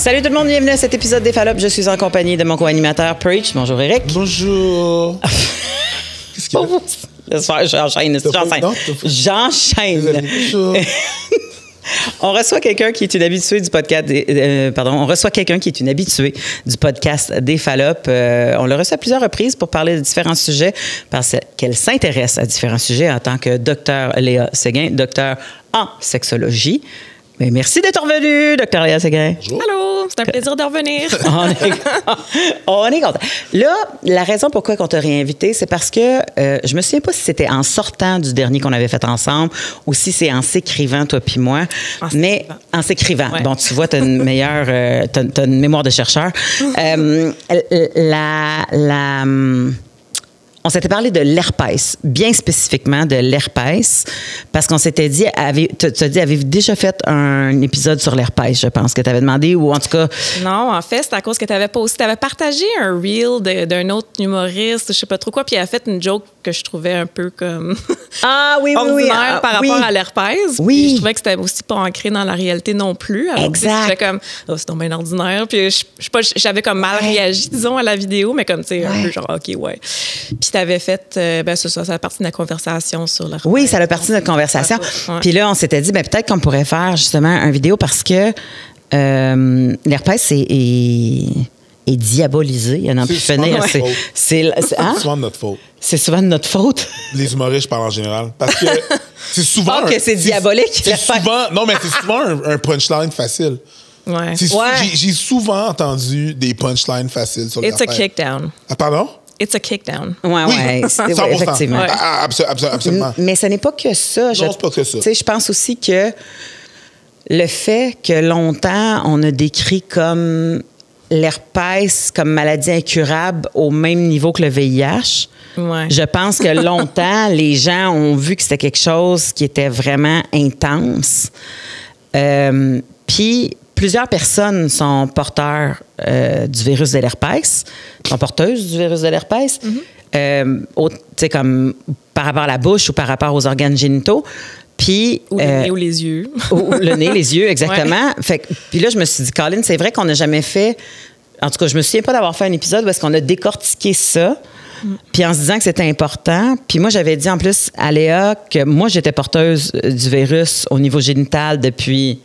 Salut tout le monde, bienvenue à cet épisode des Fallops. Je suis en compagnie de mon co-animateur Preach. Bonjour Eric. Bonjour. Qu'est-ce qu'il y a? J'enchaîne. Bonjour. On reçoit quelqu'un qui est une habituée du podcast. On reçoit quelqu'un qui est une habituée du podcast des Fallops. On l'a reçu à plusieurs reprises pour parler de différents sujets parce qu'elle s'intéresse à différents sujets en tant que docteur Léa Séguin, docteur en sexologie. Mais merci d'être revenu, docteur Léa Séguin. Bonjour. Allô, c'est un plaisir de revenir. On est content. Là, la raison pourquoi on t'a réinvité, c'est parce que je me souviens pas si c'était en sortant du dernier qu'on avait fait ensemble ou si c'est en s'écrivant, toi puis moi. Mais en s'écrivant. Ouais. Bon, tu vois, tu as une meilleure... t'as une mémoire de chercheur. On s'était parlé de l'herpès, bien spécifiquement de l'herpès, parce qu'on s'était dit, avez-vous déjà fait un épisode sur l'herpès, je pense, que tu avais demandé, ou en tout cas... Non, en fait, c'est à cause que tu avais partagé un reel d'un autre humoriste, je sais pas trop quoi, puis il a fait une joke que je trouvais un peu comme ordinaire par rapport à l'herpès. Oui. Je trouvais que c'était aussi pas ancré dans la réalité non plus. Alors, exact. J'étais comme, c'est donc bien ordinaire. Puis j'avais comme mal réagi, disons, à la vidéo, mais comme, tu sais, un peu genre, OK, ouais. Puis t'avais fait, ça a partie de la conversation sur l'herpès. Oui, ça a partie de notre conversation. Ouais. Puis là, on s'était dit, peut-être qu'on pourrait faire justement une vidéo parce que l'herpès est diabolisé. Il y en a plus finir. C'est souvent de notre faute. C'est souvent de notre faute. Les humoristes, je parle en général. Parce que c'est souvent... que c'est diabolique. C'est souvent un punchline facile. Ouais. J'ai souvent entendu des punchlines faciles sur It's a l'affaire. kickdown. Ah, pardon? It's a kickdown. Oui, 100%. effectivement. Ouais. Absolument. Mais ce n'est pas que ça. Non, c'est pas que ça. Tu sais, je pense aussi que le fait que longtemps, on a décrit comme l'herpès comme maladie incurable au même niveau que le VIH. Ouais. Je pense que longtemps, les gens ont vu que c'était quelque chose qui était vraiment intense. Puis, plusieurs personnes sont porteurs du virus de l'herpès, sont porteuses du virus de l'herpès, tu sais, comme par rapport à la bouche ou par rapport aux organes génitaux. Puis, Ou le nez ou les yeux. Ou le nez, les yeux, exactement. Ouais. Puis là, je me suis dit, Colin, c'est vrai qu'on n'a jamais fait... En tout cas, je me souviens pas d'avoir fait un épisode où est-ce qu'on a décortiqué ça, puis en se disant que c'était important. Puis moi, j'avais dit en plus à Léa que moi, j'étais porteuse du virus au niveau génital depuis...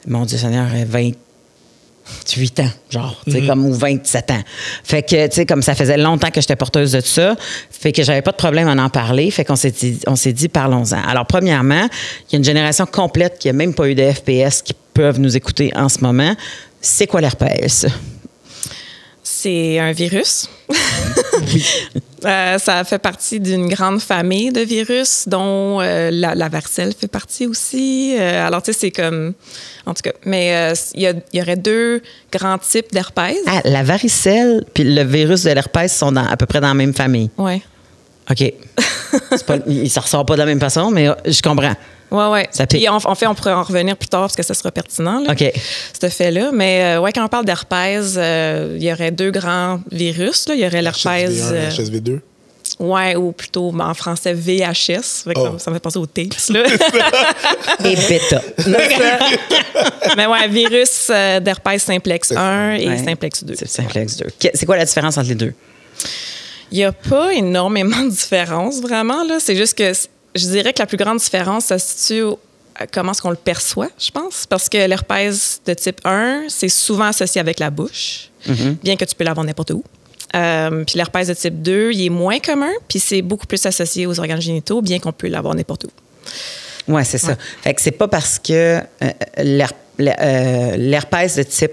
mon Dieu Seigneur, 28 ans, genre, tu sais, comme, ou 27 ans. Fait que, tu sais, comme ça faisait longtemps que j'étais porteuse de ça, fait que j'avais pas de problème à en parler, fait qu'on s'est dit, parlons-en. Alors, premièrement, il y a une génération complète qui a même pas eu de FPS qui peuvent nous écouter en ce moment. C'est quoi l'herpès? C'est un virus. Ça fait partie d'une grande famille de virus, dont la varicelle fait partie aussi. Alors, tu sais, c'est comme... En tout cas, mais il y aurait deux grands types d'herpès. Ah, la varicelle puis le virus de l'herpès sont à peu près dans la même famille. Oui. OK. Ils ne se ressortent pas de la même façon, mais je comprends. Oui. Puis en fait, on pourrait en revenir plus tard parce que ça sera pertinent, là, OK. ce fait-là. Mais quand on parle d'herpès, il y aurait deux grands virus. Là. Il y aurait l'herpès... HSV1, HSV2. Oui, ou plutôt en français VHS. Ça me fait penser aux tapes, là. Et bêta. Mais ouais, virus d'herpès simplex 1 et simplex 2. C'est simplex 2. C'est quoi la différence entre les deux? Il n'y a pas énormément de différence, vraiment. Là. C'est juste que je dirais que la plus grande différence, ça se situe à comment est-ce qu'on le perçoit, je pense. Parce que l'herpès de type 1, c'est souvent associé avec la bouche, bien que tu peux l'avoir n'importe où. Puis l'herpès de type 2, il est moins commun, puis c'est beaucoup plus associé aux organes génitaux, bien qu'on peut l'avoir n'importe où. Oui, c'est ça. Fait que c'est pas parce que l'herpès de type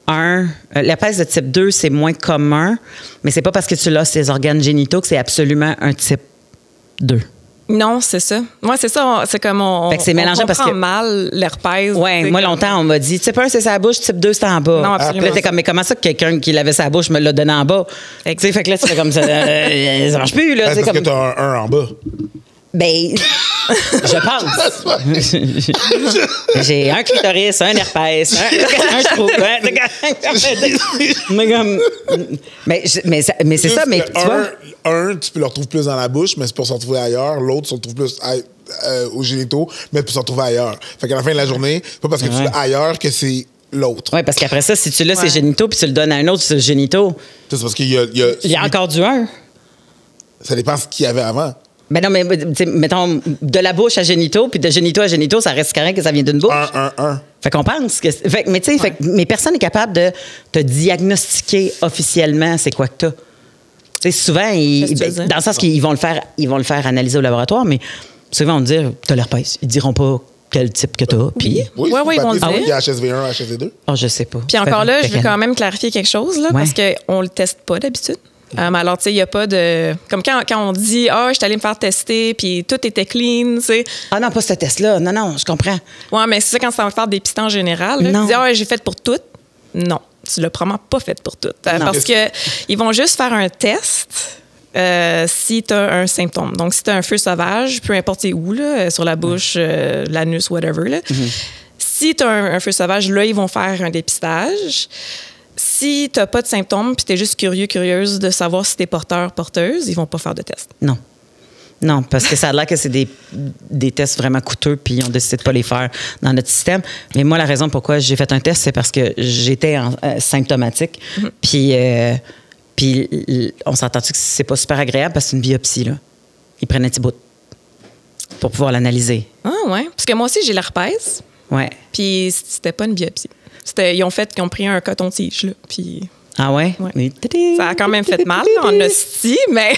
1, l'herpès de type 2, c'est moins commun, mais c'est pas parce que tu l'as ces organes génitaux que c'est absolument un type 2. Non, c'est ça. Moi, c'est ça. C'est comme on mélangeant comprend parce que mal l'herpès. Oui, moi, longtemps, on m'a dit, type 1, c'est sa bouche, type 2, c'est en bas. Non, absolument. Là, t'es comme, mais comment ça que quelqu'un qui l'avait sa bouche me l'a donné en bas? Tu sais, fait que là, tu fais comme ça, ça marche plus, là. Parce que t'as un en bas. Ben, Je pense. J'ai un clitoris, un herpès, un trou. Mais c'est ça, mais tu vois. Tu peux le retrouver plus dans la bouche, mais c'est pour se retrouver ailleurs. L'autre se retrouve plus aux génitaux, mais pour se retrouver ailleurs. Fait qu'à la fin de la journée, c'est pas parce que tu l'as ailleurs que c'est l'autre. Oui, parce qu'après ça, si tu l'as, c'est génitaux, puis tu le donnes à un autre, c'est génitaux. C'est parce qu'il y a... Il y a encore du 1. Ça dépend de ce qu'il y avait avant. Ben non, mais mettons, de la bouche à génitaux, puis de génitaux à génitaux, ça reste correct que ça vient d'une bouche. Un. Fait qu'on pense que... mais tu sais, mais personne n'est capable de te diagnostiquer officiellement c'est quoi que t'as. Tu sais, souvent, dans le sens qu'ils vont le faire analyser au laboratoire, mais souvent, on va dire, t'as l'herpès. Ils diront pas quel type que t'as. Puis... Oui, ils vont le dire. Il y a HSV1, HSV2. Oh, je sais pas. Puis encore là, je veux quand même clarifier quelque chose, là, parce qu'on le teste pas d'habitude. Alors, tu sais, il n'y a pas de... Comme quand on dit « Ah, je suis allée me faire tester, puis tout était clean », tu sais. Ah non, pas ce test-là. Non, je comprends. Ouais, mais c'est ça quand ça va faire des pistes en général. Là, non. Tu dis « Ah, j'ai fait pour tout ». Non, tu l'as probablement pas fait pour tout. Parce qu'ils vont juste faire un test si tu as un symptôme. Donc, si tu as un feu sauvage, peu importe où, là, sur la bouche, l'anus, whatever, là. Si tu as un feu sauvage, là, ils vont faire un dépistage. Si tu n'as pas de symptômes puis tu es juste curieuse de savoir si tu es porteur, porteuse, ils vont pas faire de test. Non. Non, parce que ça a l'air que c'est des tests vraiment coûteux puis on décide de pas les faire dans notre système. Mais moi, la raison pourquoi j'ai fait un test, c'est parce que j'étais symptomatique. Puis on s'entend-tu que c'est pas super agréable parce que c'est une biopsie, là. Ils prennent un petit bout pour pouvoir l'analyser. Ah ouais? Parce que moi aussi, j'ai l'herpès. Ouais. Puis c'était pas une biopsie. Ils ont pris un coton-tige, là, puis... Ah ouais? Oui. Ça a quand même fait mal, là, en hostie, mais...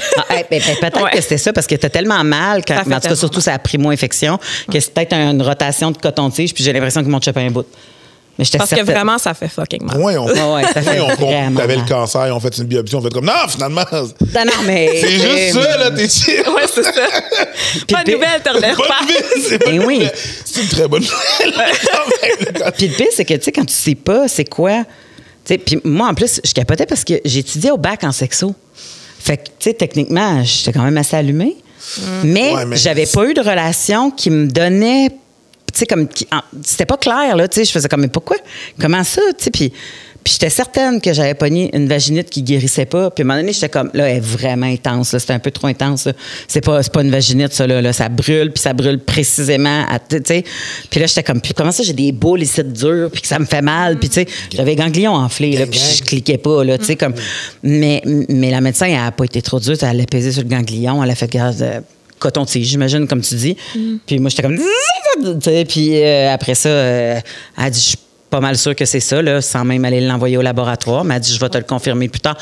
Peut-être que c'était ça, parce que t'as tellement mal, en tout cas, surtout, ça a pris moins infection, que c'est peut-être une rotation de coton-tige, puis j'ai l'impression qu'ils m'ont chopé un bout. Mais parce que vraiment, ça fait fucking mal. Oui, ça fait vraiment t'avais le cancer, ils ont fait une biopsie, on fait comme, non, finalement... Non, mais... C'est juste ça, là, t'es sûr. Oui, c'est ça. Pas de nouvelle, t'en relèves pas. Oui. C'est une très bonne nouvelle. Puis le pire, c'est que, tu sais, quand tu sais pas c'est quoi... Puis moi, en plus, je capotais parce que j'étudiais au bac en sexo. Fait que, tu sais, techniquement, j'étais quand même assez allumée. Mais j'avais pas eu de relation qui me donnait... Tu sais, comme... C'était pas clair, là, tu sais. Je faisais comme, mais pourquoi? Comment ça, tu sais? Puis j'étais certaine que j'avais pogné une vaginite qui guérissait pas. Puis à un moment donné, j'étais comme, là, elle est vraiment intense. C'était un peu trop intense. Là. C'est pas une vaginite, ça, là. Ça brûle, puis ça brûle précisément. Tu sais. Puis là, j'étais comme, puis comment ça, j'ai des boules ici dures, puis que ça me fait mal. Puis, tu sais, j'avais ganglions enflés, là, puis je cliquais pas, là, tu sais, comme. Mais la médecin, elle a pas été trop dure. Elle a pesé sur le ganglion. Elle a fait garde. Coton-tige, j'imagine, comme tu dis. Puis moi, j'étais comme... Puis après ça, elle a dit, je suis pas mal sûre que c'est ça, là, sans même aller l'envoyer au laboratoire. Elle m'a dit, je vais te le confirmer plus tard.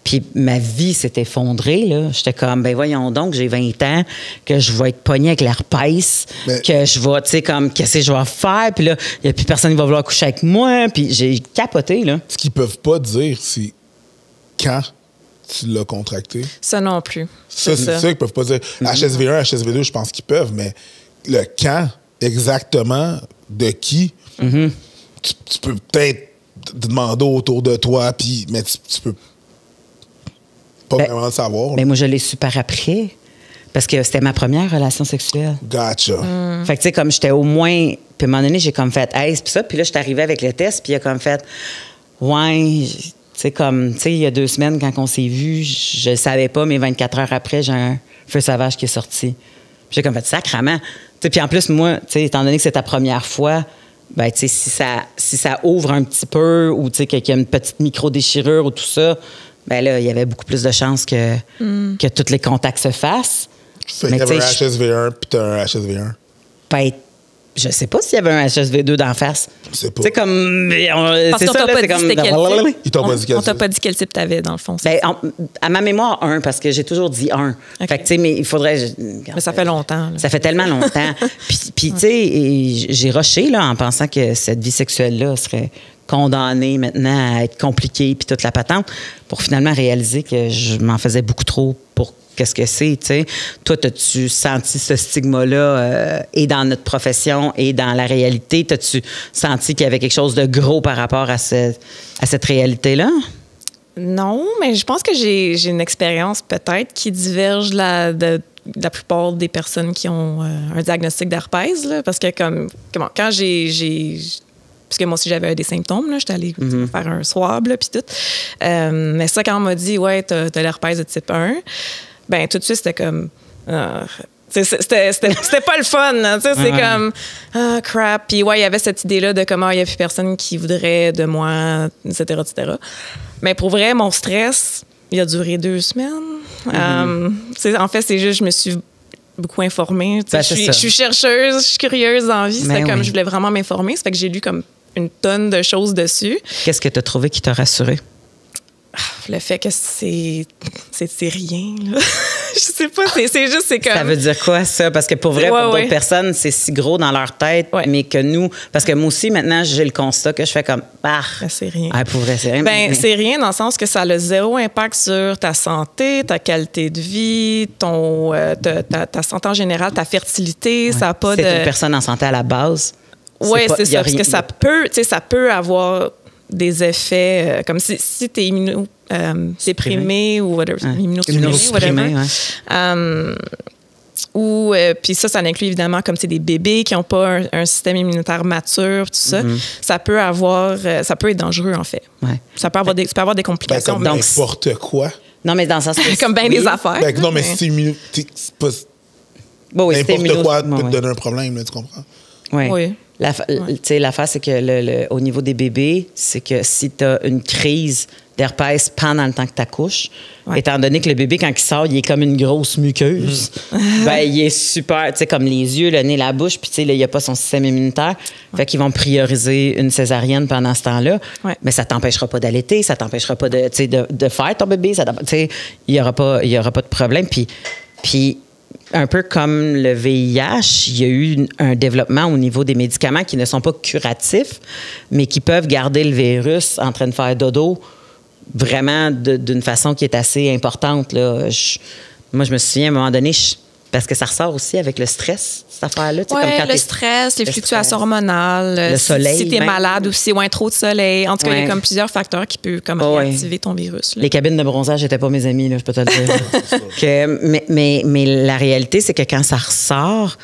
Puis ma vie s'est effondrée, là. J'étais comme, ben voyons donc, j'ai 20 ans, que je vais être pognée avec l'herpès, que je vais, tu sais, comme, qu'est-ce que je vais faire? Puis là, il n'y a plus personne qui va vouloir coucher avec moi. Puis j'ai capoté, là. Ce qu'ils peuvent pas dire, c'est quand tu l'as contracté. Ça non plus. C'est ça qu'ils peuvent pas dire. HSV1, HSV2, je pense qu'ils peuvent, mais le quand exactement de qui, tu peux peut-être te demander autour de toi, mais tu peux pas vraiment le savoir. Mais moi, je l'ai su par après, parce que c'était ma première relation sexuelle. Gotcha. Fait que, tu sais, comme j'étais au moins... Puis à un moment donné, j'ai comme fait « Hey, c'est ça ». Puis là, je suis arrivée avec le test, puis il a comme fait « Ouais... » Tu sais, comme, tu sais, il y a 2 semaines, quand on s'est vus, je ne savais pas, mais 24 heures après, j'ai un feu sauvage qui est sorti. Puis j'ai comme fait sacrement. Tu sais, puis en plus, moi, tu sais, étant donné que c'est ta première fois, ben, tu sais, si ça ouvre un petit peu ou, tu sais, qu'il y a une petite micro-déchirure ou tout ça, ben là, il y avait beaucoup plus de chances que tous les contacts se fassent. Fait qu'il y avait un HSV1 puis tu as un HSV1. Ben, je sais pas s'il y avait un HSV2 d'en face. C'est pas. C'est comme. Parce qu'on t'a pas dit c'était quel type. Ils t'ont pas dit quel type. On t'a pas dit quel type t'avais, dans le fond. Ben, à ma mémoire, 1, parce que j'ai toujours dit 1. Okay. Fait que, tu sais, mais il faudrait. Mais ça fait longtemps. Là. Ça fait tellement longtemps. Puis tu sais, j'ai rushé, là, en pensant que cette vie sexuelle-là serait condamnée maintenant à être compliquée, puis toute la patente, pour finalement réaliser que je m'en faisais beaucoup trop pour qu'est-ce que c'est, tu sais. Toi, as-tu senti ce stigma-là et dans notre profession et dans la réalité? T'as-tu senti qu'il y avait quelque chose de gros par rapport à cette réalité-là? Non, mais je pense que j'ai une expérience peut-être qui diverge de la plupart des personnes qui ont un diagnostic d'herpès, là, parce que quand parce que moi aussi, j'avais des symptômes. J'étais allée faire un swab, puis tout. Mais ça, quand on m'a dit, ouais, t'as l'herpès de type 1, ben tout de suite, c'était comme... c'était pas le fun. C'est comme, crap. Puis ouais, il y avait cette idée-là de comment il n'y a plus personne qui voudrait de moi, etc., etc. Mais pour vrai, mon stress, il a duré 2 semaines. En fait, c'est juste, je me suis beaucoup informée. Je suis chercheuse, je suis curieuse dans la vie. C'était comme, je voulais vraiment m'informer. Ça fait que j'ai lu comme une tonne de choses dessus. Qu'est-ce que tu as trouvé qui t'a rassuré? Le fait que c'est rien, là. Je sais pas, c'est juste, c'est comme... Ça veut dire quoi, ça? Parce que pour vrai, pour d'autres personnes, c'est si gros dans leur tête, mais que nous... Parce que moi aussi, maintenant, j'ai le constat que je fais comme... c'est rien. Pour vrai, c'est rien. C'est rien dans le sens que ça a 0 impact sur ta santé, ta qualité de vie, ta santé en général, ta fertilité, ça n'a pas de... C'est une personne en santé à la base. Oui, c'est ça, parce que ça peut avoir des effets, comme si tu es déprimé ou whatever, immunosupprimé, whatever. Puis ça inclut évidemment comme c'est des bébés qui n'ont pas un système immunitaire mature, tout ça. Ça peut être dangereux en fait. Ouais. Ça peut avoir des complications. Comme n'importe quoi. Non, mais dans le sens comme bien des affaires. Non, mais c'est pas... n'importe quoi peut te donner un problème, là, tu comprends? Oui. L'affaire, c'est que au niveau des bébés, c'est que si tu as une crise d'herpès pendant le temps que tu accouches, étant donné que le bébé, quand il sort, il est comme une grosse muqueuse, ben, il est super, tu sais, comme les yeux, le nez, la bouche, puis tu sais, il n'y a pas son système immunitaire. Fait qu'ils vont prioriser une césarienne pendant ce temps-là. Mais ça t'empêchera pas d'allaiter, ça t'empêchera pas de faire ton bébé, tu sais, il n'y aura pas de problème. Puis un peu comme le VIH, il y a eu un développement au niveau des médicaments qui ne sont pas curatifs, mais qui peuvent garder le virus en train de faire dodo vraiment d'une façon qui est assez importante. Là. Moi, je me souviens à un moment donné, parce que ça ressort aussi avec le stress, cette affaire-là. Oui, le stress, les fluctuations hormonales. Le soleil. Si tu es malade aussi, trop de soleil. En tout cas, il y a comme plusieurs facteurs qui peuvent comme réactiver ton virus. Là. Les cabines de bronzage n'étaient pas mes amis, là, je peux te le dire. mais la réalité, c'est que quand ça ressort,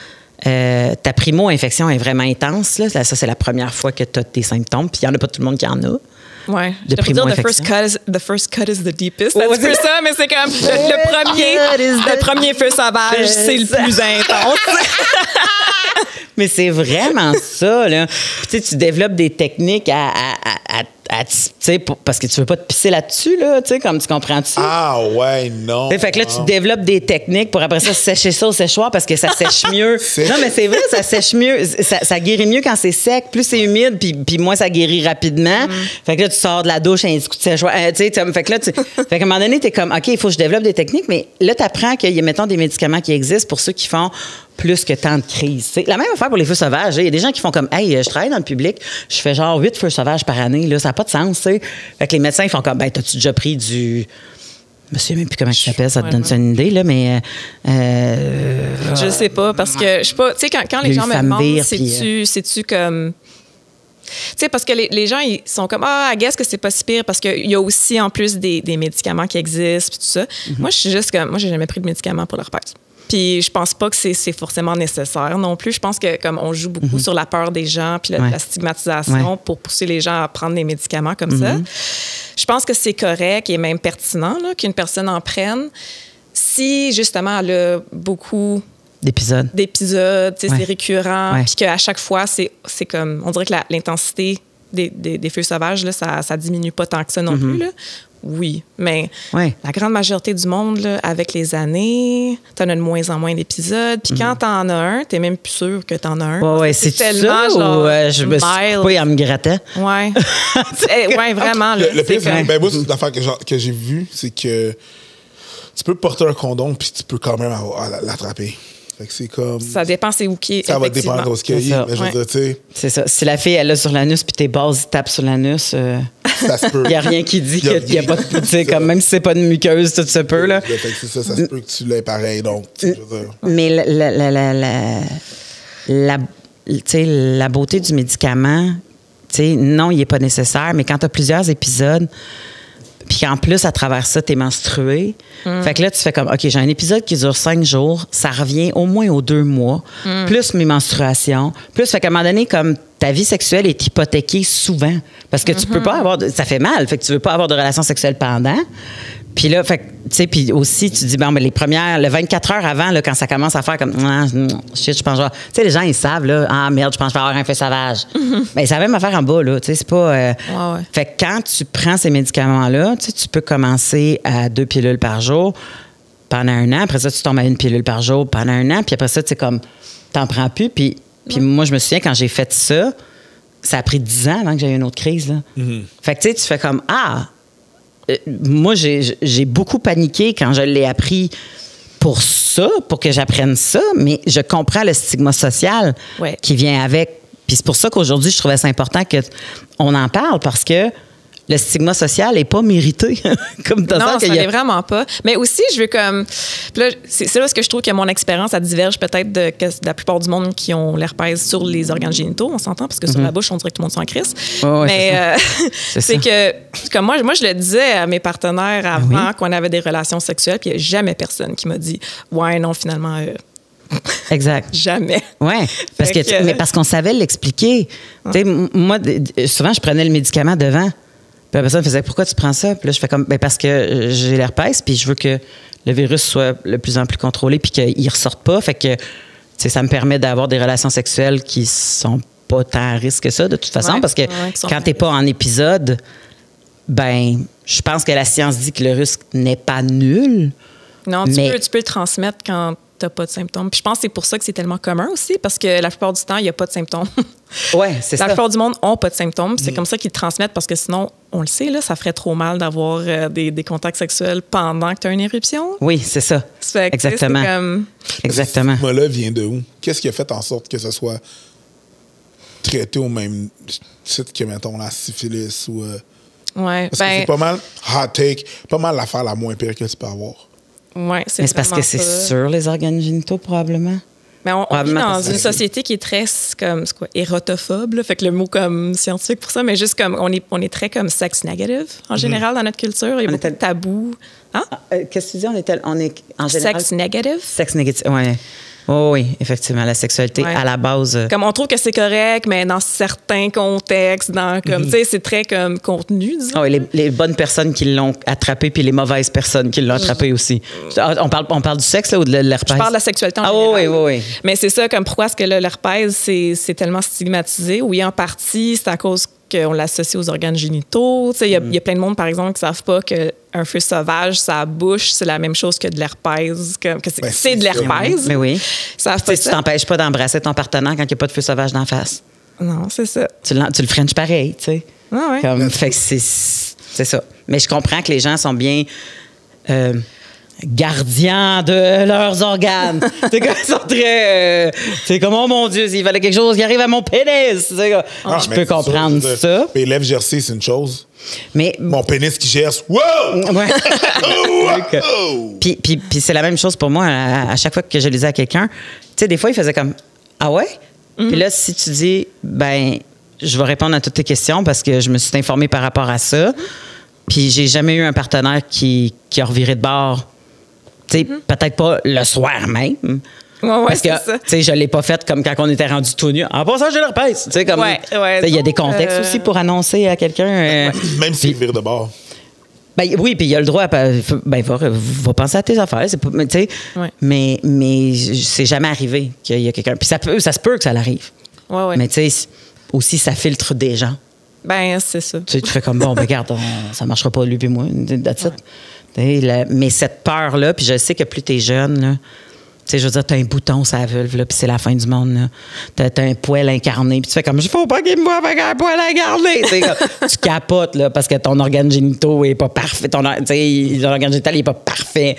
ta primo-infection est vraiment intense. Là. Ça, c'est la première fois que tu as des symptômes. Puis il n'y en a pas tout le monde qui en a. Ouais. Je peux dire the first cut is the deepest. C'est un peu ça, mais c'est comme le premier feu sauvage, c'est le plus intense. Mais c'est vraiment ça, là. Puis, tu développes des techniques parce que tu veux pas te pisser là-dessus, là, comme tu comprends-tu? Ah ouais, non. Fait que là, tu développes des techniques pour après ça sécher ça au séchoir parce que ça sèche mieux. Non, mais c'est vrai, ça sèche mieux. Ça guérit mieux quand c'est sec. Plus c'est humide, puis moins ça guérit rapidement. Fait que là, tu sors de la douche un coup de séchoir. Fait que là, fait qu'à un moment donné, t'es comme, OK, il faut que je développe des techniques, mais là, t'apprends qu'il y a, mettons, des médicaments qui existent pour ceux qui font plus que tant de crises. C'est la même affaire pour les feux sauvages. Il y a des gens qui font comme, hey, je travaille dans le public, je fais genre 8 feux sauvages par année. Là, ça n'a pas de sens. T'sais. Fait que les médecins, ils font comme, ben, t'as-tu déjà pris du. Je ne sais même plus comment ça s'appelle, ça te donne une idée, là, mais. Je sais pas, parce que je sais pas. Tu sais, quand les gens me demandent, c'est-tu comme. Tu sais, parce que les gens, ils sont comme, I guess que c'est pas si pire, parce qu'il y a aussi, en plus, des médicaments qui existent, puis tout ça. Moi, je suis juste comme, moi, j'ai jamais pris de médicaments pour l'herpès. Puis je pense pas que c'est forcément nécessaire non plus. Je pense que comme on joue beaucoup sur la peur des gens puis la stigmatisation pour pousser les gens à prendre des médicaments comme ça, je pense que c'est correct et même pertinent là, qu'une personne en prenne si justement elle a beaucoup d'épisodes, c'est récurrent, puis qu'à chaque fois c'est comme on dirait que l'intensité des feux sauvages là, ça diminue pas tant que ça non plus là. Oui, mais la grande majorité du monde, là, avec les années, t'en as de moins en moins d'épisodes. Puis quand t'en as un, t'es même plus sûr que t'en as un. Ouais, c'est tellement ça, genre, je me suis coupée en me grattant. Ouais. Ouais, vraiment. Là, le pire, ben, moi, l'affaire que j'ai vue, c'est que tu peux porter un condom puis tu peux quand même l'attraper. Fait que c'est comme... Ça dépend c'est où qui est. Ça va dépendre de ce qu'il y a. Mais je veux dire, tu sais... C'est ça. Si la fille, elle l'a sur l'anus puis tes bases tapent sur l'anus... Ça se peut. Il n'y a rien qui dit qu'il n'y a pas de... Tu sais, comme même si c'est pas une muqueuse, tout se peut, là. Fait que c'est ça se peut que tu l'aies pareil, donc... Je veux dire. Mais la beauté du médicament, tu sais, non, il n'est pas nécessaire, mais quand tu as plusieurs épisodes... Puis en plus, à travers ça, t'es menstruée. Fait que là, tu fais comme, OK, j'ai un épisode qui dure 5 jours. Ça revient au moins aux 2 mois. Plus mes menstruations. Plus, fait qu'à un moment donné, comme ta vie sexuelle est hypothéquée souvent. Parce que tu peux pas avoir... Ça fait mal. Fait que tu veux pas avoir de relations sexuelles pendant. Puis là, fait que, tu sais, puis aussi, tu dis, bon, ben, le 24 heures avant, là, quand ça commence à faire comme, shit, je pense, genre, tu sais, les gens, ils savent, là, ah, merde, je pense que je vais avoir un feu sauvage. Mais ça va même affaire en bas, là, tu sais, c'est pas. Fait que quand tu prends ces médicaments-là, tu sais, tu peux commencer à 2 pilules par jour pendant 1 an. Après ça, tu tombes à 1 pilule par jour pendant 1 an. Puis après ça, tu sais, comme, t'en prends plus. Puis moi, je me souviens, quand j'ai fait ça, ça a pris 10 ans avant que j'aie une autre crise, là. Fait que, tu sais, tu fais comme, moi, j'ai beaucoup paniqué quand je l'ai appris pour ça, pour que j'apprenne ça, mais je comprends le stigma social qui vient avec. Puis c'est pour ça qu'aujourd'hui, je trouvais ça important qu'on en parle, parce que le stigma social n'est pas mérité. Comme non, ça l'est vraiment pas. Mais aussi, je veux comme... Puis là, c'est là que je trouve que mon expérience, ça diverge peut-être de la plupart du monde qui ont l'herpès sur les organes génitaux, on s'entend, parce que sur la bouche, on dirait que tout le monde s'en crisse. Mais c'est que, comme moi, je le disais à mes partenaires avant qu'on avait des relations sexuelles, puis il n'y a jamais personne qui m'a dit « Ouais, non, finalement... Exact. Jamais. Oui, mais parce qu'on savait l'expliquer. Tu sais, moi, souvent, je prenais le médicament devant. Puis la personne faisait, pourquoi tu prends ça? Puis là, je fais comme, parce que j'ai l'herpès, puis je veux que le virus soit de plus en plus contrôlé, puis qu'il ne ressorte pas. Fait que, tu sais, ça me permet d'avoir des relations sexuelles qui sont pas tant à risque que ça, de toute façon, parce que quand tu n'es pas en épisode, ben, je pense que la science dit que le risque n'est pas nul. Non, tu peux le transmettre quand tu n'as pas de symptômes. Puis je pense que c'est pour ça que c'est tellement commun aussi, parce que la plupart du temps, il n'y a pas de symptômes. Oui, c'est ça. La plupart du monde n'ont pas de symptômes. C'est comme ça qu'ils le transmettent, parce que sinon, on le sait, là, ça ferait trop mal d'avoir des contacts sexuels pendant que tu as une éruption. Oui, c'est ça. Exactement. Exactement. Ce là vient de où? Qu'est-ce qui a fait en sorte que ce soit traité au même titre que, mettons, la syphilis ou... Ouais, parce que c'est pas mal hot take, pas mal l'affaire la moins pire que tu peux avoir. Ouais, mais c'est parce que c'est sur les organes génitaux, probablement. Mais on vit dans une société qui est très comme c'est quoi, érotophobe, là, fait que le mot comme scientifique pour ça, mais juste comme on est très comme sex negative en général dans notre culture. Il y a beaucoup de tabous. Hein? Qu'est-ce que tu dis? On est en général... Sex negative? Sex negative, oui. Oh, oui, effectivement, la sexualité à la base. Comme on trouve que c'est correct, mais dans certains contextes, tu sais, c'est très comme contenu, disons. Oh, et les bonnes personnes qui l'ont attrapé, puis les mauvaises personnes qui l'ont attrapé aussi. On parle du sexe là, ou de l'herpès? Je parle de la sexualité en général. Oui. Mais c'est ça, comme pourquoi est-ce que l'herpès, c'est tellement stigmatisé? Oui, en partie, c'est à cause qu'on l'associe aux organes génitaux. Il y a plein de monde, par exemple, qui ne savent pas qu'un feu sauvage, sa bouche, c'est la même chose que de l'herpès. C'est de l'herpès. Mais oui. Ça tu t'empêches pas d'embrasser ton partenaire quand il n'y a pas de feu sauvage d'en face. Non, c'est ça. Tu le frenches pareil, tu sais. Ah ouais. Fait que c'est ça. Mais je comprends que les gens sont bien... gardiens de leurs organes. Ils sont très... c'est comme, oh mon Dieu, s'il fallait quelque chose qui arrive à mon pénis. Je peux comprendre ça. Mais lèvres gercées, c'est une chose. Mais mon pénis qui gerce, wow! Puis c'est la même chose pour moi à chaque fois que je le disais à quelqu'un. Tu sais, des fois, il faisait comme, ah ouais? Puis là, si tu dis, ben, je vais répondre à toutes tes questions parce que je me suis informée par rapport à ça. Puis j'ai jamais eu un partenaire qui a reviré de bord. Peut-être pas le soir même. Parce que je l'ai pas fait comme quand on était rendu tout nu. En passant, j'ai l'herpès. Il y a des contextes aussi pour annoncer à quelqu'un. Même s'il vire de bord. Ben, oui, puis il a le droit. Va penser à tes affaires. Mais c'est jamais arrivé qu'il y a quelqu'un. Puis ça se peut que ça l'arrive. Mais aussi, ça filtre des gens. Ben, c'est ça. Tu fais comme, bon, regarde, ça marchera pas lui et moi. Mais cette peur-là, puis je sais que plus t'es jeune, là, tu sais, je veux dire, t'as un bouton sur la vulve, là, puis c'est la fin du monde, là. T'as un poil incarné, puis tu fais comme, il faut pas qu'il me voie avec un poil incarné. Tu capotes, là, parce que ton organe génital est pas parfait. Ton organe génital est pas parfait.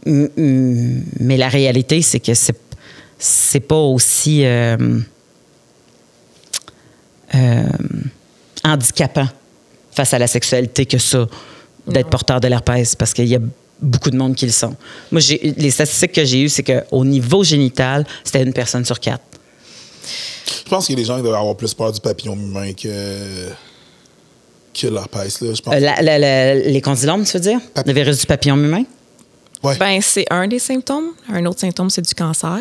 Mais la réalité, c'est que c'est pas aussi handicapant face à la sexualité que ça, d'être porteur de l'herpès, parce qu'il y a beaucoup de monde qui le sont. Moi, les statistiques que j'ai eues, c'est qu'au niveau génital, c'était 1 personne sur 4. Je pense qu'il y a des gens qui doivent avoir plus peur du papillon humain que... que l'herpès, là, je pense. Les condylomes, tu veux dire? Le virus du papillon humain? Ouais. Ben, c'est un des symptômes. Un autre symptôme, c'est du cancer.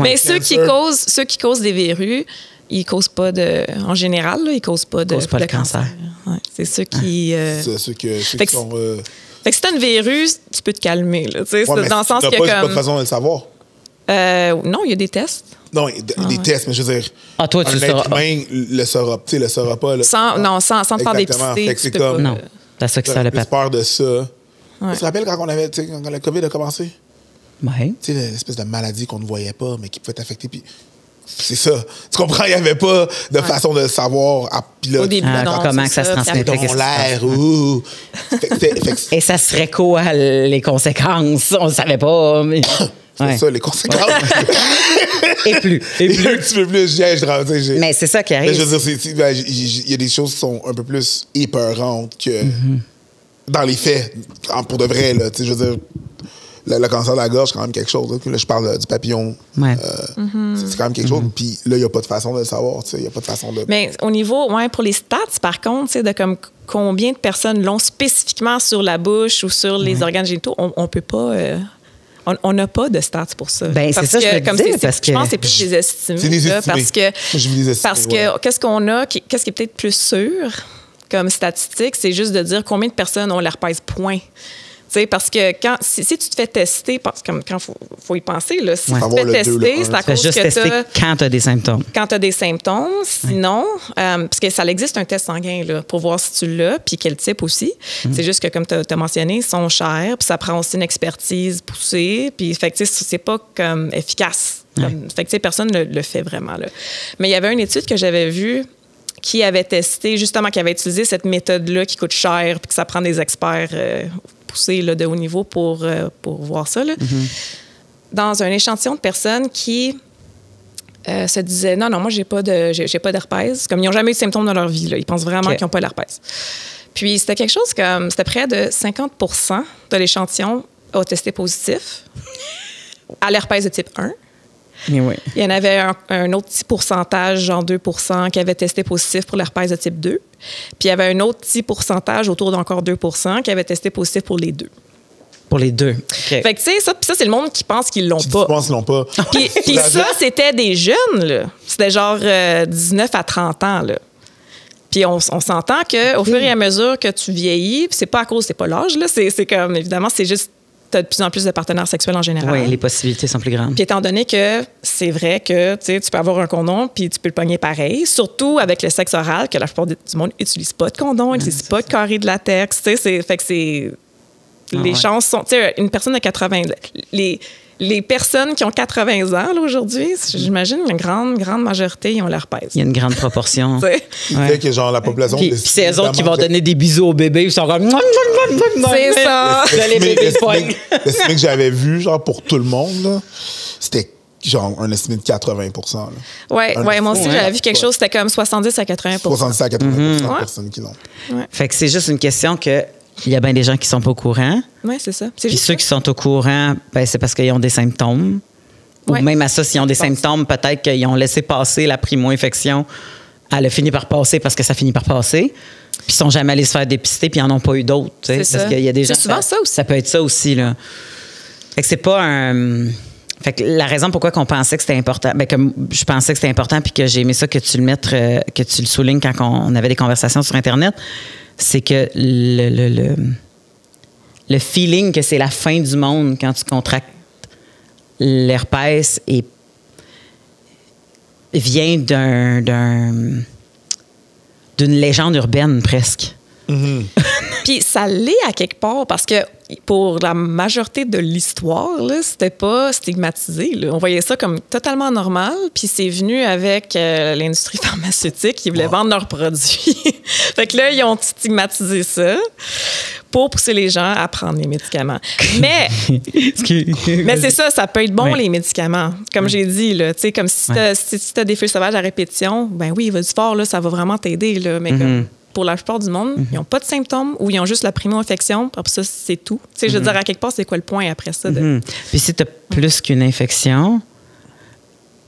Mais ceux qui causent des verrues, ils causent pas de... En général, là, ils causent pas de cancer. Ouais, c'est ceux qui... C'est ceux qui sont... Fait que si t'as une verrue, tu peux te calmer. Là, ouais, dans le sens que pas de façon de le savoir. Non, il y a des tests. Non, des tests, mais je veux dire... Ah, toi, tu un le être sauras pas. humain le saura pas. Là. Sans te faire dépister. Fait que c'est tu peux comme... pas, Non, c'est ça qui sort le J'ai papier. peur de ça. Ouais. Tu te rappelles quand quand le COVID a commencé? Ouais. Tu sais, l'espèce de maladie qu'on ne voyait pas, mais qui pouvait t'affecter. Puis c'est ça. Tu comprends? Il n'y avait pas de façon de le savoir. Puis là, Au début, non, comment c'est que ça se transmettait? dans Qu'est-ce qui se l'air. passe? Et ça serait quoi les conséquences? On ne savait pas. Mais... C'est Ouais. ça, les conséquences. Et plus. Et un petit peu plus, Mais c'est ça qui arrive. Mais je veux dire, il y a des choses qui sont un peu plus épeurantes que dans les faits, pour de vrai. Là, je veux dire, le cancer de la gorge, c'est quand même quelque chose. Là, je parle du papillon. Ouais. C'est quand même quelque chose. Puis là, il n'y a pas de façon de le savoir. Il n'y a pas de façon de... Mais au niveau, pour les stats, par contre, de comme combien de personnes l'ont spécifiquement sur la bouche ou sur les organes génitaux, on peut pas... On n'a pas de stats pour ça. Ben, c'est ça, je me disais, parce que... Je pense que c'est plus des estimés. C'est des là, estimés. Je vous les estime, parce que qu'est-ce qu'on a, qu'est-ce qui est peut-être plus sûr comme statistique, c'est juste de dire combien de personnes ont l'herpès, point. T'sais, parce que si tu te fais tester, parce que quand faut y penser, là, si tu te fais tester, c'est à cause juste que tester quand tu as des symptômes. Quand tu as des symptômes, sinon, parce que ça existe un test sanguin là, pour voir si tu l'as, puis quel type aussi. C'est juste que, comme tu as mentionné, ils sont chers, puis ça prend aussi une expertise poussée, puis fait que c'est pas comme efficace. Fait que personne ne le fait vraiment. Là. Mais il y avait une étude que j'avais vue qui avait testé, justement, qui avait utilisé cette méthode-là qui coûte cher, puis que ça prend des experts poussés là, de haut niveau pour voir ça. Là. Dans un échantillon de personnes qui se disaient non, moi, j'ai pas d'herpès. Comme ils n'ont jamais eu de symptômes dans leur vie. Là. Ils pensent vraiment qu'ils n'ont pas l'herpès. Puis c'était quelque chose comme, c'était près de 50% de l'échantillon a testé positif à l'herpès de type 1. Mais oui. Il y en avait un autre petit pourcentage, genre 2%, qui avait testé positif pour l'herpès de type 2. Puis il y avait un autre petit pourcentage, autour d'encore 2%, qui avait testé positif pour les deux. Pour les deux. Okay. Fait que, tu sais, ça c'est le monde qui pense qu'ils l'ont pas. Je pense qu'ils l'ont pas. Puis ça, c'était des jeunes, là. C'était genre 19 à 30 ans, là. Puis on s'entend qu'au fur et à mesure que tu vieillis, c'est pas à cause, c'est pas l'âge, là. C'est comme, évidemment, c'est juste tu as de plus en plus de partenaires sexuels en général. Oui, les possibilités sont plus grandes. Puis étant donné que c'est vrai que tu peux avoir un condom puis tu peux le pogner pareil, surtout avec le sexe oral, que la plupart du monde n'utilise pas de condom, n'utilise pas de carré de latex. Fait que c'est... Les chances sont... Tu sais, une personne de 80... Les personnes qui ont 80 ans là, aujourd'hui, j'imagine une grande majorité, ils ont l'herpès. Il y a une grande proportion. Fait que genre la population... Puis c'est eux autres qui vont donner des bisous au bébé, ils sont comme... C'est ça! L'estimé que j'avais vu, genre pour tout le monde, là, c'était genre un estimé de 80 là. Ouais, moi aussi, j'avais vu quelque chose, c'était comme 70 à 80 70 à 80 de personnes qui l'ont. Ouais. Fait que c'est juste une question que... Il y a bien des gens qui sont pas au courant. Oui, c'est ça. Puis ceux qui sont au courant, ben, c'est parce qu'ils ont des symptômes. Ouais. Ou même à ça, s'ils ont des symptômes, peut-être qu'ils ont laissé passer la primo-infection. Elle a fini par passer parce que ça finit par passer. Puis ils sont jamais allés se faire dépister, puis ils n'en ont pas eu d'autres. Parce qu'il y a des gens... C'est souvent ça aussi. Ça peut être ça aussi, là. Fait que c'est pas un... Fait que la raison pourquoi qu'on pensait que c'était important, ben que je pensais que c'était important, puis que j'ai aimé ça que tu le mettes, que tu le soulignes quand on avait des conversations sur Internet, c'est que le feeling que c'est la fin du monde quand tu contractes l'herpès vient d'une légende urbaine presque. Mm-hmm. Puis ça l'est à quelque part parce que pour la majorité de l'histoire, là, c'était pas stigmatisé. Là. On voyait ça comme totalement normal. Puis c'est venu avec l'industrie pharmaceutique qui voulait vendre leurs produits. Fait que là, ils ont stigmatisé ça pour pousser les gens à prendre les médicaments. Mais c'est ça peut être bon, les médicaments. Comme j'ai dit, là, comme si tu as des feux sauvages à répétition, ben oui, vas-y fort, là, ça va vraiment t'aider. Là, mais comme pour la plupart du monde, ils n'ont pas de symptômes ou ils ont juste la primo-infection. Après ça, c'est tout. Je veux dire, à quelque part, c'est quoi le point après ça? Puis si tu as plus qu'une infection,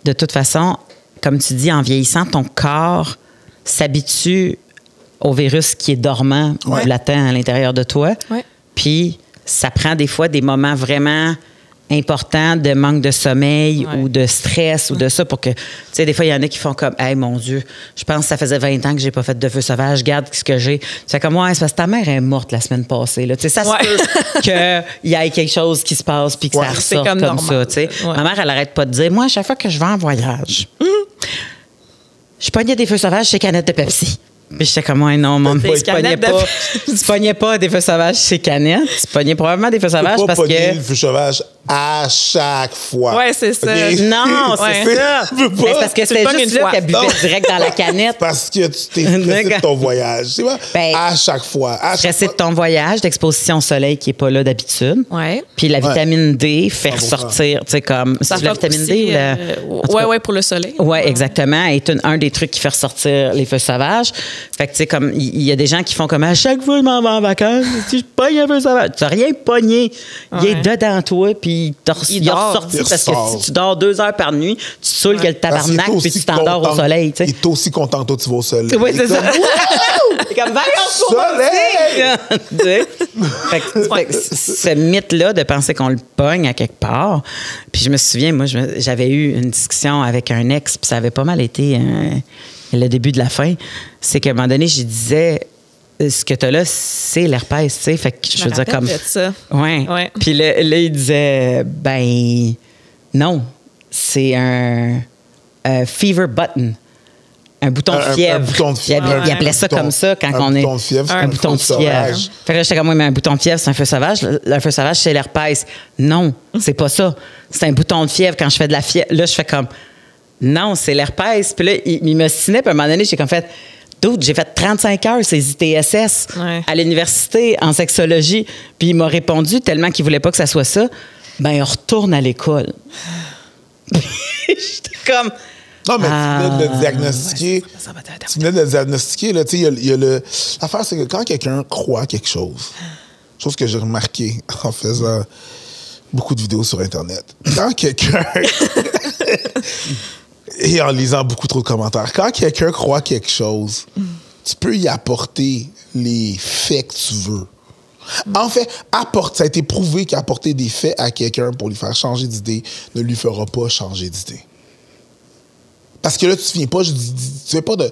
de toute façon, comme tu dis, en vieillissant, ton corps s'habitue au virus qui est dormant ou latent à l'intérieur de toi. Ouais. Puis ça prend des fois des moments vraiment importants de manque de sommeil ou de stress ou de ça pour que, tu sais, des fois, il y en a qui font comme, hey, mon Dieu, je pense que ça faisait 20 ans que j'ai pas fait de feu sauvage, regarde ce que j'ai. Tu fais comme, ouais, c'est parce que ta mère est morte la semaine passée, là. Tu sais, ça se peut qu'il y ait quelque chose qui se passe puis que ça ressorte comme ça, tu sais. Ouais. Ma mère, elle arrête pas de dire, moi, à chaque fois que je vais en voyage, je pognais des feux sauvages chez Canette de Pepsi. Puis j'étais comme, ouais, non, maman, tu pognais pas des feux sauvages chez Canette. Tu pognais probablement des feux sauvages parce que. Tu pogner le feu sauvage à chaque fois. Ouais, c'est ça. Okay? Non, c'est ça. Mais c'est parce que c'était juste là qu'elle buvait direct dans la canette. Parce que tu t'es stressé de ton voyage. C'est pas? À chaque fois. Stressé de ton voyage, d'exposition au soleil qui n'est pas là d'habitude. Ouais. Puis la vitamine D fait ressortir, tu sais, comme. C'est la vitamine D ou la. Ouais, pour le soleil. Ouais, exactement. Et un des trucs qui fait ressortir les feux sauvages. Fait que, tu sais, comme, il y a des gens qui font comme à chaque fois que je m'en vais en vacances, si je pogne un feu sauvage. Tu n'as rien pogné. Il est dedans toi, puis il est ressorti parce que si tu dors 2 heures par nuit, tu te saoules que le tabarnak, puis tu t'endors au soleil, tu sais. Il est aussi content que toi, tu vas au soleil. Oui, c'est ça. C'est comme, vacances pour soleil! Fait que ce mythe-là de penser qu'on le pogne à quelque part. Puis je me souviens, moi, j'avais eu une discussion avec un ex, puis ça avait pas mal été le début de la fin. C'est qu'à un moment donné, je disais, ce que tu as là, c'est l'herpès, tu sais. Fait que je veux dire comme. Ça. Ouais. Puis là, il disait, ben, non, c'est un fever button. Un bouton de fièvre. Un bouton de fièvre. Il appelait ça comme ça quand on est. Un bouton de fièvre. Un bouton de fièvre. Fait que là, j'étais comme, oui, mais un bouton de fièvre, c'est un feu sauvage. Un feu sauvage, c'est l'herpès. Non, c'est pas ça. C'est un bouton de fièvre quand je fais de la fièvre. Là, je fais comme, non, c'est l'herpès. Puis là, il me ciné, puis à un moment donné, j'ai comme fait. D'autres, j'ai fait 35 heures, ces ITSS, à l'université, en sexologie. Puis il m'a répondu, tellement qu'il voulait pas que ça soit ça, ben on retourne à l'école. J'étais comme... Non, mais tu venais de diagnostiquer... Tu venais de diagnostiquer, là, tu sais, il y a le... L'affaire, c'est que quand quelqu'un croit quelque chose que j'ai remarqué en faisant beaucoup de vidéos sur Internet, quand quelqu'un... Et en lisant beaucoup trop de commentaires. Quand quelqu'un croit quelque chose, tu peux y apporter les faits que tu veux. En fait, ça a été prouvé qu'apporter des faits à quelqu'un pour lui faire changer d'idée ne lui fera pas changer d'idée. Parce que là, tu viens pas, tu viens pas tu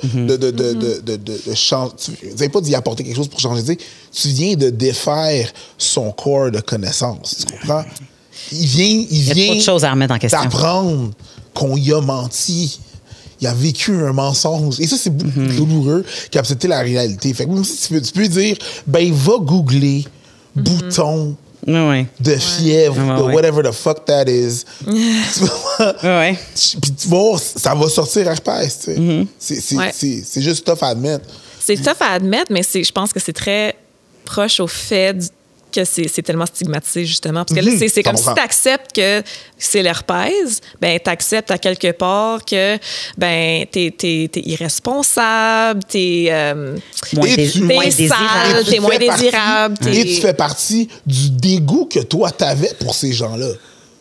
viens pas d'y apporter quelque chose pour changer d'idée. Tu viens de défaire son corps de connaissances. Tu comprends? Il vient trop de choses à remettre en question. D'apprendre qu'on y a menti. Il a vécu un mensonge. Et ça, c'est beaucoup plus douloureux qu'accepter la réalité. Fait que même si tu peux dire, ben, va googler bouton de fièvre, de whatever the fuck that is. Puis tu vois, ça va sortir herpès. C'est juste tough à admettre. C'est tough à admettre, mais je pense que c'est très proche au fait que c'est tellement stigmatisé, justement. Parce que là, c'est comme si tu acceptes que c'est l'herpès, ben tu acceptes à quelque part que ben t'es irresponsable, t'es moins désirable. Et tu fais partie du dégoût que toi, t'avais pour ces gens-là.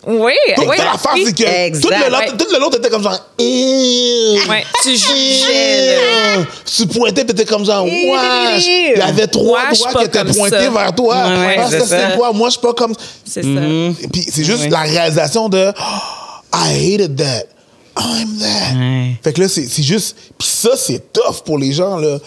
Oui, donc, l'affaire, c'est que tout le long, t'étais comme genre, tu jugeais. Tu pointais, t'étais comme genre, wesh. Il y avait 3 doigts qui étaient pointés vers toi. Ça, c'est quoi? Moi, je suis pas comme. C'est ça. Puis c'est juste la réalisation de, I hated that. I'm that. Fait que là, c'est juste. Puis ça, c'est tough pour les gens, là.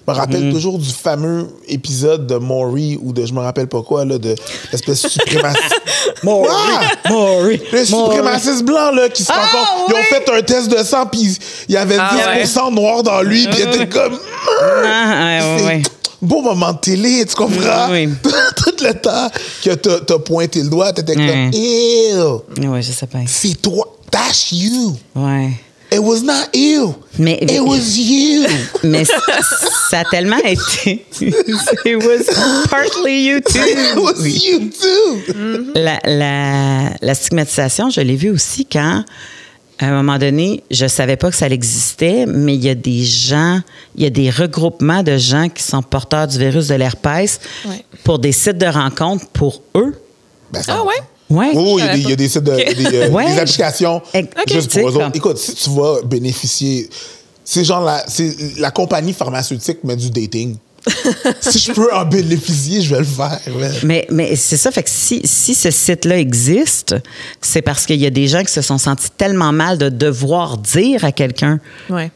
Je me rappelle toujours du fameux épisode de Maury ou de je me rappelle pas quoi, là, de l'espèce de suprémaciste. Maury. Le suprémaciste blanc, là, qui se rend compte. Ils ont fait un test de sang, puis il y avait 10% noir dans lui, puis il était comme. Beau moment de télé, tu comprends? Tout le temps que t'as pointé le doigt, t'étais comme. Ew. Oui, je sais pas. C'est toi. That's you. Ouais. It was not you. It was you. Mais ça a tellement été. It was partly you too. It was you too. La stigmatisation, je l'ai vue aussi quand, à un moment donné, je savais pas que ça existait, mais il y a des gens, il y a des regroupements de gens qui sont porteurs du virus de l'herpès pour des sites de rencontres pour eux. Ouais. Oui, il y a des sites des applications juste pour eux autres. Écoute, si tu vas bénéficier, c'est genre c'est la compagnie pharmaceutique met du dating. Si je peux en bénéficier, je vais le faire. Mais c'est ça, fait que si ce site-là existe, c'est parce qu'il y a des gens qui se sont sentis tellement mal de devoir dire à quelqu'un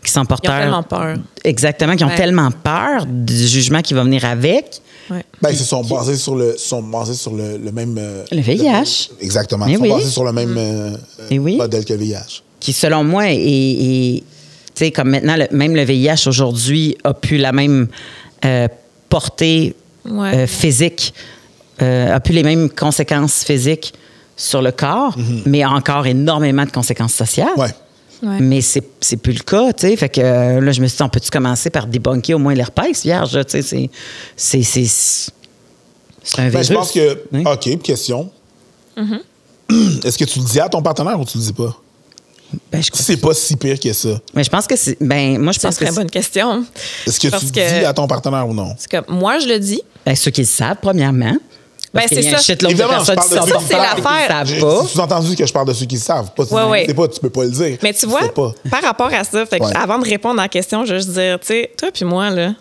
qui sont porteurs. Ils ont tellement peur. Exactement, qui ont tellement peur du jugement qui va venir avec. Ouais. Ben, ils se sont basés sur le même... le VIH. Exactement. Mais ils sont basés sur le même modèle que le VIH. Qui, selon moi, est tu sais, comme maintenant, même le VIH aujourd'hui a plus la même portée physique, a plus les mêmes conséquences physiques sur le corps, mais a encore énormément de conséquences sociales. Ouais. Ouais. Mais c'est plus le cas, tu sais. Fait que là, je me suis dit, on peut-tu commencer par débunker au moins l'herpès vierge, tu sais. C'est un virus. Ben, je pense que... Oui. OK, question. Est-ce que tu le dis à ton partenaire ou tu le dis pas? Ben, c'est pas si pire que ça. Mais je pense que c'est... Ben, moi, je pense que c'est une très bonne question. Est-ce que tu le dis à ton partenaire ou non? C'est comme, moi, je le dis. Ben, ceux qui le savent, premièrement. Ben, c'est ça. Évidemment, je parle de ceux qui c'est l'affaire. J'ai sous-entendu que je parle de ceux qui le savent. Pas, tu peux pas le dire. Mais tu vois, par rapport à ça, fait avant de répondre à la question, je veux juste dire, tu sais, toi puis moi, là,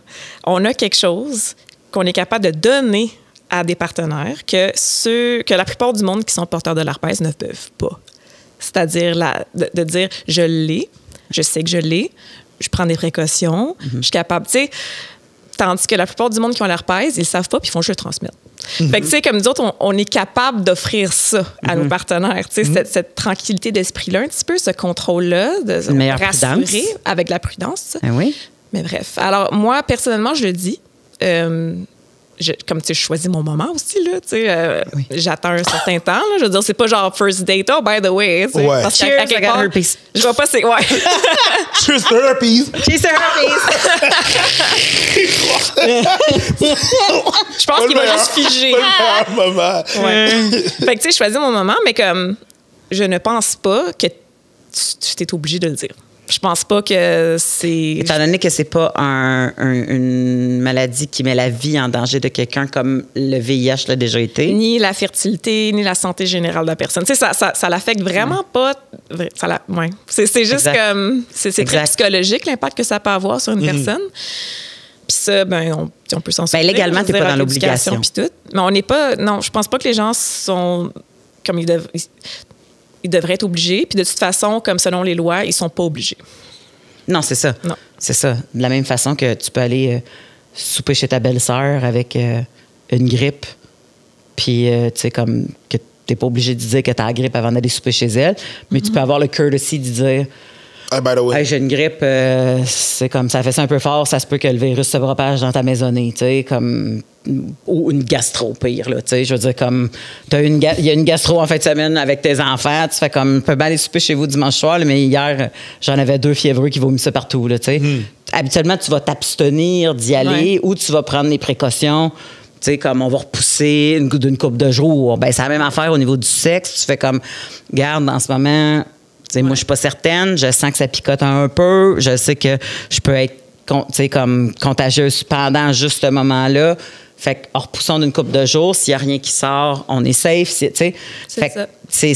on a quelque chose qu'on est capable de donner à des partenaires que la plupart du monde qui sont porteurs de l'herpès ne peuvent pas. C'est-à-dire de dire, je l'ai, je sais que je l'ai, je prends des précautions, je suis capable, tu sais. Tandis que la plupart du monde qui ont l'herpès, ils le savent pas puis ils font juste le transmettre. Fait que, tu sais, comme nous autres, on est capable d'offrir ça à nos partenaires. Tu sais, cette tranquillité d'esprit-là, un petit peu, ce contrôle-là, de rassurer avec la prudence. Oui. Mais bref. Alors, moi, personnellement, je le dis. Comme tu sais, je choisis mon moment aussi, là, tu sais, j'attends un certain temps, là, je veux dire, c'est pas genre first date, oh, by the way, tu sais, parce qu'à quelque part, je vois pas, c'est, Cheers to herpes! Cheers to herpes! Je pense qu'il va juste figer. Fait que, tu sais, je choisis mon moment, mais comme, je ne pense pas que tu t'es obligé de le dire. Je pense pas que c'est... Étant donné que c'est pas une maladie qui met la vie en danger de quelqu'un comme le VIH l'a déjà été. Ni la fertilité, ni la santé générale de la personne. Tu sais, ça l'affecte vraiment pas... C'est juste comme... C'est très psychologique, l'impact que ça peut avoir sur une personne. Puis ça, ben, on peut s'en sortir. Ben, légalement, t'es pas dans l'obligation. Puis tout. Mais on n'est pas... Non, je pense pas que les gens sont... comme ils devraient être obligés. Puis de toute façon, comme selon les lois, ils sont pas obligés. Non, c'est ça. Non. C'est ça. De la même façon que tu peux aller souper chez ta belle-sœur avec une grippe, puis tu sais, comme que t'es pas obligé de dire que t'as la grippe avant d'aller souper chez elle, mais tu peux avoir le courtesy de dire by the way. Hey, j'ai une grippe, c'est comme ça fait ça un peu fort, ça se peut que le virus se propage dans ta maisonnée, tu sais, comme ou une gastro pire là, tu sais, je veux dire comme il y a une gastro en fin de semaine avec tes enfants, tu fais comme peut bien aller souper chez vous dimanche soir, là, mais hier j'en avais 2 fiévreux qui vomissaient partout là, tu sais. Habituellement tu vas t'abstenir d'y aller ou tu vas prendre les précautions. Tu sais, comme on va repousser d'une couple de jours. Ben, c'est la même affaire au niveau du sexe. Tu fais comme, regarde, en ce moment, moi, je suis pas certaine. Je sens que ça picote un peu. Je sais que je peux être, comme contagieuse pendant juste ce moment-là. Fait qu'en repoussant d'une couple de jours, s'il n'y a rien qui sort, on est safe. C'est ça. C'est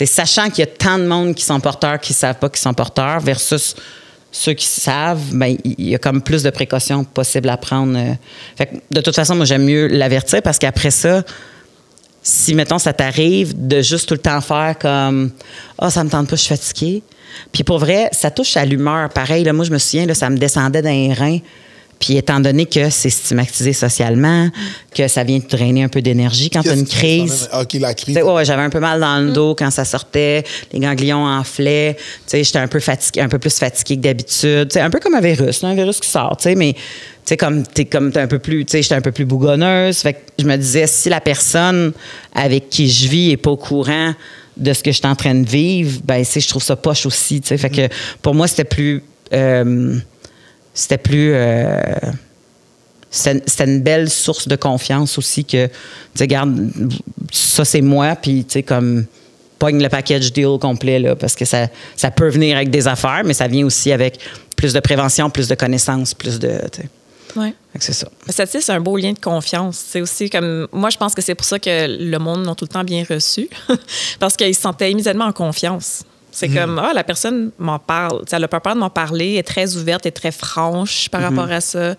sachant qu'il y a tant de monde qui sont porteurs qui ne savent pas qu'ils sont porteurs versus ceux qui savent, ben, il y a comme plus de précautions possibles à prendre. Fait que, de toute façon, moi, j'aime mieux l'avertir parce qu'après ça, si, mettons, ça t'arrive de juste tout le temps faire comme « Ah, ça me tente pas, je suis fatiguée ». Puis pour vrai, ça touche à l'humeur. Pareil, là, moi, je me souviens, là, ça me descendait dans les reins. Puis étant donné que c'est stigmatisé socialement, que ça vient te drainer un peu d'énergie quand tu as une crise. OK, la crise. Ouais, j'avais un peu mal dans le dos quand ça sortait, les ganglions enflaient. Tu sais, j'étais un peu fatiguée, un peu plus fatiguée que d'habitude. Tu sais, un peu comme un virus qui sort, tu sais, mais tu sais, t'es un peu plus, tu sais, j'étais un peu plus bougonneuse. Fait que je me disais, si la personne avec qui je vis est pas au courant de ce que je suis en train de vivre, ben, je trouve ça poche aussi, tu sais. Fait que pour moi, c'était plus c'était une belle source de confiance aussi que, tu sais, regarde, ça c'est moi, puis tu sais, comme, pogne le package deal complet, là, parce que ça peut venir avec des affaires, mais ça vient aussi avec plus de prévention, plus de connaissances, plus de, tu sais. Oui. C'est ça. Ça, c'est un beau lien de confiance. C'est aussi comme, moi, je pense que c'est pour ça que le monde l'ont tout le temps bien reçu, parce qu'ils se sentaient immédiatement en confiance. C'est comme, la personne m'en parle. T'sais, elle n'a pas peur de m'en parler, elle est très ouverte, elle est très franche par rapport à ça.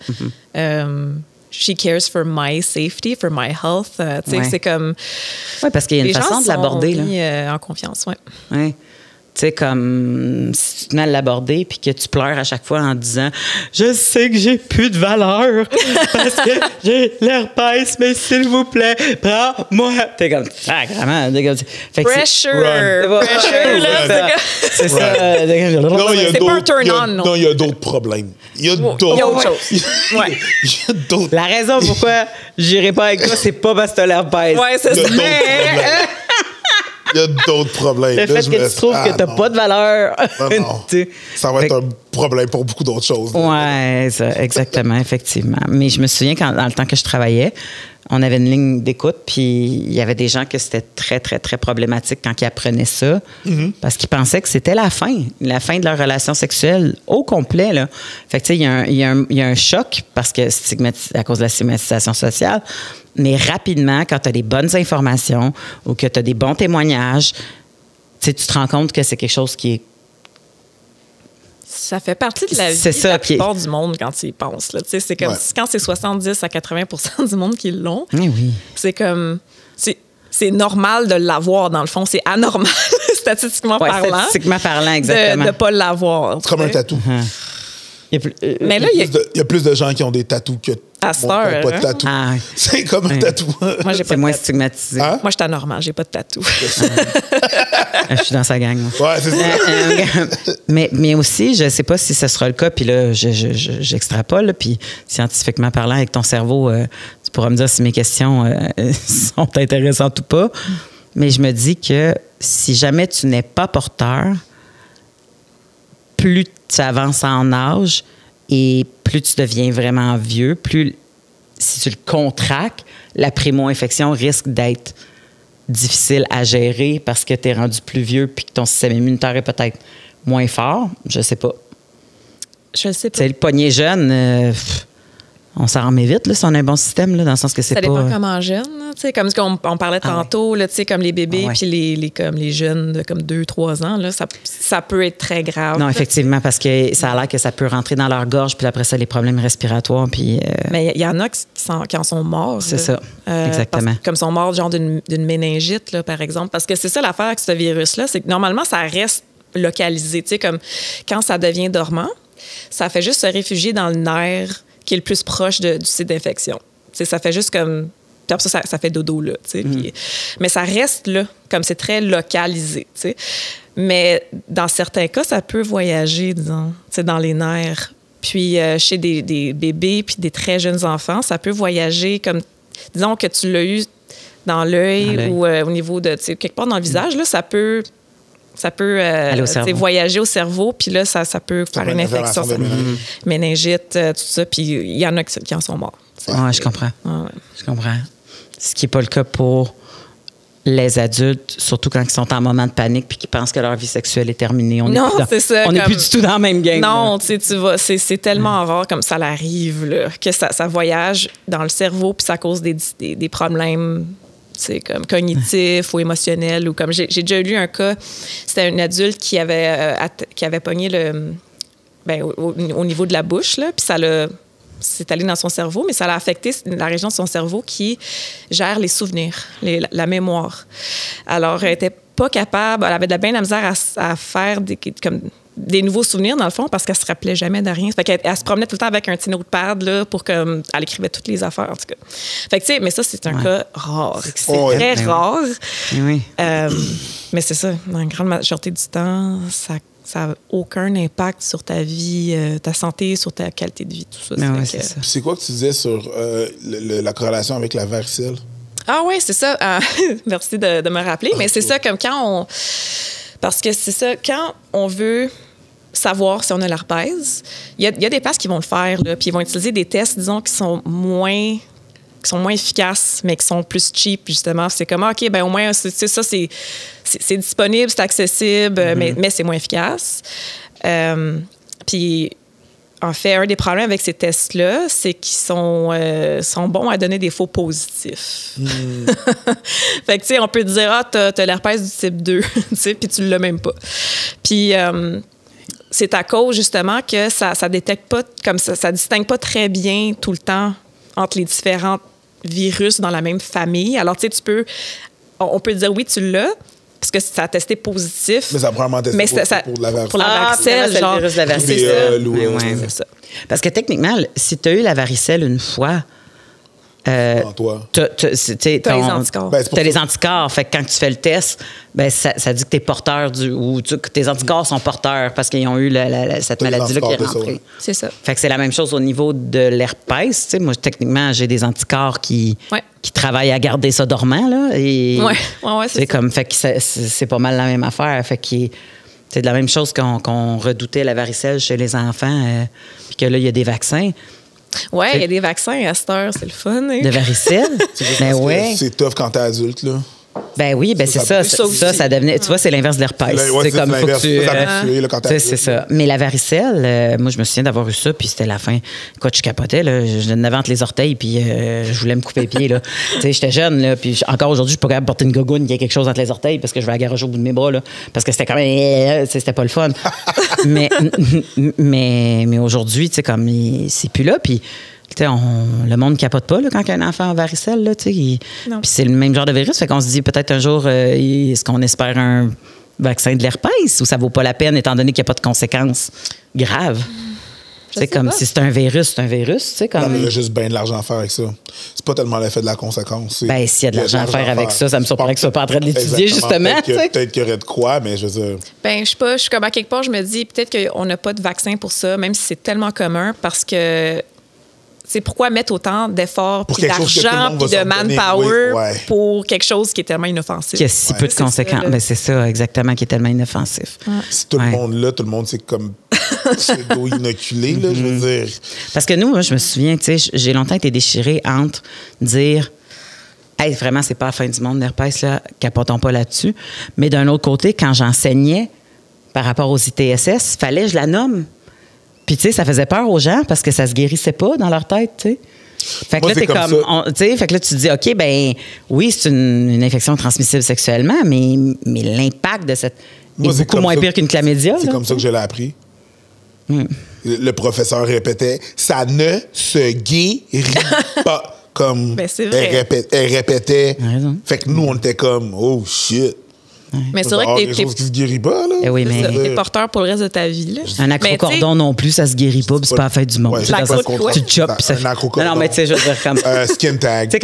She cares for my safety, for my health. C'est comme... Oui, parce qu'il y a une façon de l'aborder. Là. En confiance, oui. Oui. Tu sais, comme si tu tenais à l'aborder puis que tu pleures à chaque fois en disant « Je sais que j'ai plus de valeur parce que j'ai l'herpès, mais s'il vous plaît, prends-moi. » T'es comme « Ah, vraiment. » Pressure! Pressure, là. C'est ça. C'est pas un turn-on, non. Non, il y a d'autres problèmes. Il y a autre chose. Ouais. Il y a d'autres... La raison pourquoi j'irai pas avec toi, c'est pas parce que t'as l'herpès. Ouais, c'est ça. Il y a d'autres problèmes. Le fait que tu trouves que tu n'as pas de valeur. Non. Ça va être un problème pour beaucoup d'autres choses. Oui, exactement, effectivement. Mais je me souviens quand, dans le temps que je travaillais, on avait une ligne d'écoute, puis il y avait des gens que c'était très, très, très problématique quand ils apprenaient ça, parce qu'ils pensaient que c'était la fin de leur relation sexuelle au complet. Là. Fait que, tu sais, il y a un choc, parce que à cause de la stigmatisation sociale, mais rapidement, quand tu as des bonnes informations ou que tu as des bons témoignages, tu te rends compte que c'est quelque chose qui est... Ça fait partie de la vie de la plupart du monde quand tu y penses. Là. C'est comme quand c'est 70 à 80% du monde qui l'ont. Oui. C'est comme... C'est normal de l'avoir, dans le fond. C'est anormal, statistiquement parlant. Statistiquement parlant, exactement. De ne pas l'avoir. C'est comme un tatou. Mais là, il y a plus de gens qui ont des tatous que à cette heure, pas de tatou. Ah, oui. C'est comme un tatou. Moi, j'ai pas c'est moins stigmatisé. Hein? Moi, je suis anormal, j'ai pas de tatou. Je suis dans sa gang. Moi. Ouais, c'est ça. mais aussi, je sais pas si ce sera le cas, puis là, j'extrapole, puis scientifiquement parlant, avec ton cerveau, tu pourras me dire si mes questions sont intéressantes ou pas. Mais je me dis que si jamais tu n'es pas porteur, plus tu avances en âge et plus tu deviens vraiment vieux, plus, si tu le contractes, la primo-infection risque d'être difficile à gérer parce que tu es rendu plus vieux puis que ton système immunitaire est peut-être moins fort. Je sais pas. Je sais pas. Tu sais, le poignet jeune, on s'en remet vite, là, si on a un bon système, là, dans le sens que c'est pas... Ça dépend comment jeune. Comme ce qu'on parlait tantôt, là, comme les bébés puis comme les jeunes de comme 2-3 ans, là, ça peut être très grave. Non, effectivement, parce que ça a l'air que ça peut rentrer dans leur gorge, puis après ça, les problèmes respiratoires. Puis, mais il y en a qui en sont morts. C'est ça, exactement. Comme ils sont morts genre d'une méningite, là, par exemple. Parce que c'est ça l'affaire avec ce virus-là, c'est que normalement, ça reste localisé. Comme quand ça devient dormant, ça fait juste se réfugier dans le nerf qui est le plus proche du site d'infection. Ça fait juste comme... Puis après ça fait dodo, là. Puis, mais ça reste là, comme c'est très localisé. T'sais. Mais dans certains cas, ça peut voyager, disons, dans les nerfs. Puis chez des bébés puis des très jeunes enfants, ça peut voyager comme... Disons que tu l'as eu dans l'œil ou au niveau de... Quelque part dans le visage, là, ça peut voyager au cerveau, puis là, ça peut faire une infection, méningite, tout ça, puis il y en a qui en sont morts. Oui, je comprends. Ouais. Je comprends. Ce qui n'est pas le cas pour les adultes, surtout quand ils sont en moment de panique puis qu'ils pensent que leur vie sexuelle est terminée. On n'est plus du tout dans la même game. Non, tu vois, c'est tellement rare comme ça l'arrive, là, que ça voyage dans le cerveau puis ça cause des problèmes... C'est comme cognitif ou émotionnel. Ou comme j'ai déjà lu un cas, c'était un adulte qui avait pogné au niveau de la bouche, là, puis c'est allé dans son cerveau, mais ça a affecté la région de son cerveau qui gère les souvenirs, la mémoire. Alors, elle n'était pas capable, elle avait bien de la misère à faire des nouveaux souvenirs, dans le fond, parce qu'elle se rappelait jamais de rien. Fait qu'elle se promenait tout le temps avec un petit notepad, là, pour elle écrivait toutes les affaires, en tout cas. Fait que, tu sais, mais ça, c'est un cas rare. C'est très rare. Oui. Mais c'est ça, dans la grande majorité du temps, ça n'a aucun impact sur ta vie, ta santé, sur ta qualité de vie, tout ça. C'est ça. C'est quoi que tu disais sur la corrélation avec la varicelle? Ah oui, c'est ça. Merci de me rappeler. Mais c'est ça, comme quand on... Parce que c'est ça, quand on veut savoir si on a l'herpès, il y a des places qui vont le faire, là, puis ils vont utiliser des tests, disons, qui sont moins efficaces, mais qui sont plus cheap, justement. C'est comme, OK, ben au moins, c'est disponible, c'est accessible, mais c'est moins efficace. Puis en fait, un des problèmes avec ces tests-là, c'est qu'ils sont bons à donner des faux positifs. Fait que, tu sais, on peut te dire, t'as l'herpès du type 2, tu sais, puis tu l'as même pas. Puis, c'est à cause, justement, que ça détecte pas, comme ça distingue pas très bien tout le temps entre les différents virus dans la même famille. Alors, tu sais, on peut dire, oui, tu l'as, parce que ça a testé positif. Mais ça a probablement testé pour la varicelle. Pour la varicelle, c'est genre. le virus de la varicelle. C'est ça. Parce que techniquement, si tu as eu la varicelle une fois, En toi. T'as les anticorps. Ben, c'est pour t'as ça. les anticorps. Fait que quand tu fais le test, ben, ça dit que t'es porteur que tes anticorps sont porteurs parce qu'ils ont eu cette T'as les maladie-là qui est anticorps de ça, rentrée. ouais. C'est ça. Fait que c'est la même chose au niveau de l'herpès. Tu sais, moi, techniquement, j'ai des anticorps qui travaillent à garder ça dormant. Là, et, ouais, c'est ça. comme, fait que c'est pas mal la même affaire. Fait que c'est de la même chose qu'on redoutait la varicelle chez les enfants, puis que là, il y a des vaccins. Ouais, il y a des vaccins à cette heure, c'est le fun. Hein? De varicelle? Ben Parce que ouais. c'est tough quand t'es adulte, là. Ben oui, ben c'est ça. Ça devenait. Tu vois, c'est l'inverse de l'herpès. Ouais, C'est comme faut que tu. ça t'habitue, là, quand t'es C'est adulte, ça. Mais la varicelle, moi, je me souviens d'avoir eu ça, puis c'était la fin. Écoute, je capotais, là. Je n'avais entre les orteils, puis je voulais me couper les pieds, là. Tu sais, j'étais jeune, là, puis encore aujourd'hui, je suis pas capable de porter une gogoune qui a quelque chose entre les orteils parce que je vais la garocher au bout de mes bras, là. Parce que c'était quand même. C'était pas le fun. mais aujourd'hui, tu sais, comme, c'est plus là, puis. Le monde ne capote pas là, quand il y a un enfant en varicelle. Là, puis c'est le même genre de virus. Fait qu'on se dit peut-être un jour, est-ce qu'on espère un vaccin de l'herpès ou ça vaut pas la peine étant donné qu'il n'y a pas de conséquences graves? C'est comme si c'est un virus, c'est un virus. Comme... Il y a juste bien de l'argent à faire avec ça. C'est pas tellement l'effet de la conséquence. Ben, s'il y a de l'argent à faire avec ça me surprendrait que tu sois pas en train de l'étudier, exactement. justement. Peut-être qu'il y aurait de quoi, mais je veux dire... Ben, je sais pas, je suis comme à quelque part, je me dis peut-être qu'on n'a pas de vaccin pour ça, même si c'est tellement commun, parce que c'est pourquoi mettre autant d'efforts, puis d'argent, puis de manpower pour quelque chose qui est tellement inoffensif. Qui a si peu de conséquences. Ben, c'est ça, exactement, qui est tellement inoffensif. Si tout le monde là, tout le monde c'est comme pseudo-inoculé, là, je veux dire. Parce que nous, moi, je me souviens, tu sais, j'ai longtemps été déchirée entre dire hey, vraiment, c'est pas la fin du monde, l'herpès, là, capotons pas là-dessus. Mais d'un autre côté, quand j'enseignais par rapport aux ITSS, fallait que je la nomme. Puis, tu sais, ça faisait peur aux gens parce que ça se guérissait pas dans leur tête, tu sais. Fait que moi, là, t'es comme. Tu sais, fait que là, tu te dis, OK, ben oui, c'est une infection transmissible sexuellement, mais l'impact de cette. Est beaucoup moins pire qu'une chlamydia. C'est comme ça que je l'ai appris. Le professeur répétait, ça ne se guérit pas. Comme ben, c'est vrai. Elle répétait. Fait que nous, on était comme, oh shit. Mais c'est vrai que quelque chose qui se guérit pas, là. Eh oui, mais t'es porteur pour le reste de ta vie, là. Un acrocordon non plus, ça se guérit pas, puis c'est pas la fête du monde. Ouais, tu te chopes, ça. Un acrocordon. Non, mais tu sais, je veux dire comme. Skin tag. Tu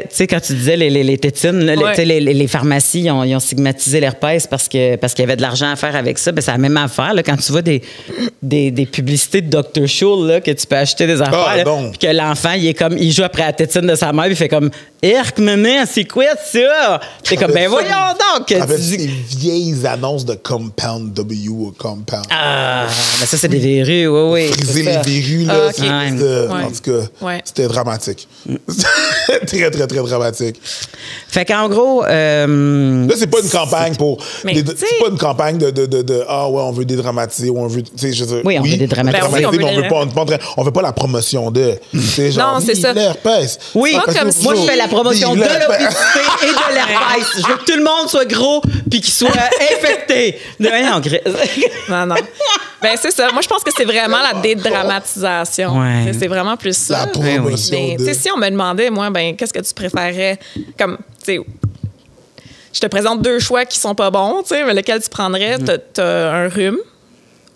sais, quand tu disais les tétines, là, les pharmacies, ils ont stigmatisé l'herpès parce qu'il y avait de l'argent à faire avec ça. Ben, c'est la même affaire, là, quand tu vois des publicités de Dr. Schul, là, que tu peux acheter des affaires, puis que l'enfant, il joue après la tétine de sa mère, puis il fait comme, maman, c'est quoi ça? T'es comme, ben voyons donc! Ces vieilles annonces de Compound W ou Compound. Ah, mais ça, c'est des verrues, oui. Friser les verrues, là. En tout cas, c'était dramatique. Très, très, très dramatique. Fait qu'en gros. Là, c'est pas une campagne pour. C'est pas une campagne de ah ouais, on veut dédramatiser ou on veut. Oui, on veut dédramatiser. On veut pas la promotion de. Non, c'est ça. L'herpès. Oui, moi, je fais la promotion de l'obésité et de l'herpès. Je veux que tout le monde soit gros puis qu'il soit infecté. Non. Ben, c'est ça. Moi, je pense que c'est vraiment la dédramatisation. Ouais. C'est vraiment plus ça. La promotion si on me demandait, moi, ben, qu'est-ce que tu préférais? Comme, tu sais, je te présente deux choix qui sont pas bons, tu sais, mais lequel tu prendrais? T'as un rhume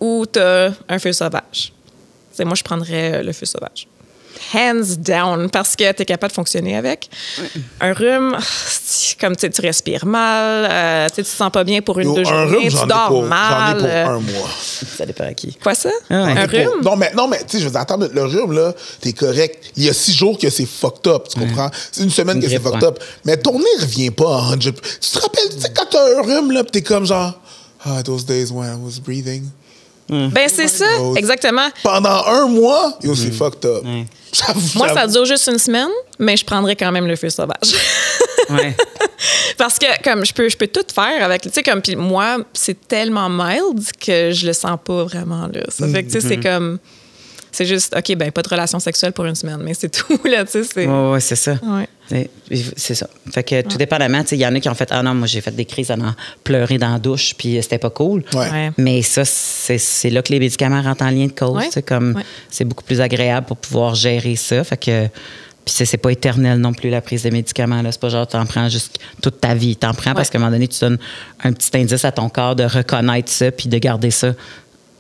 ou t'as un feu sauvage? T'sais, moi, je prendrais le feu sauvage. Hands down, parce que tu es capable de fonctionner avec. Un rhume, comme tu respires mal, tu te sens pas bien pour une deux journées, tu dors mal. J'en ai pour un mois. Ça dépend à qui. Quoi ça? Un rhume? Non, mais tu sais, je veux dire, attends, le rhume, là, t'es correct. Il y a 6 jours que c'est fucked up, tu comprends? C'est une semaine que c'est fucked up. Mais ton nez revient pas en... Tu te rappelles, tu sais, quand t'as un rhume, là, pis t'es comme genre, those days when I was breathing. Ben, c'est ça, exactement. Pendant un mois, c'est fucked up. Moi, ça dure juste une semaine, mais je prendrais quand même le feu sauvage. Parce que, comme, je peux tout faire avec, tu sais, comme, puis moi, c'est tellement mild que je le sens pas vraiment, là. Ça fait que, tu sais, c'est comme... C'est juste, OK, ben pas de relation sexuelle pour une semaine, mais c'est tout, là, tu sais. Oui, c'est ça. Ouais. C'est ça. Fait que tout dépendamment, il y en a qui ont fait, ah non, moi j'ai fait des crises en pleuré dans la douche, puis c'était pas cool. Ouais. Mais ça, c'est là que les médicaments rentrent en lien de cause. Ouais. C'est beaucoup plus agréable pour pouvoir gérer ça. Fait que. Puis c'est pas éternel non plus, la prise de médicaments. Là. C'est pas genre, t'en prends juste toute ta vie. T'en prends parce qu'à un moment donné, tu donnes un petit indice à ton corps de reconnaître ça puis de garder ça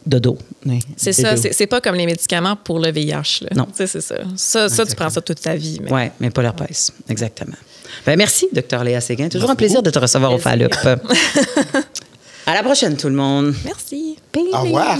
de dos. C'est ça. C'est pas comme les médicaments pour le VIH. Là. Non. C'est ça. Ça, tu prends ça toute ta vie. Oui, mais pas l'herpès. Exactement. Ben, merci, Dr. Léa Séguin. Toujours un plaisir beaucoup. de te recevoir au Fallup. À la prochaine, tout le monde. Merci. Au revoir.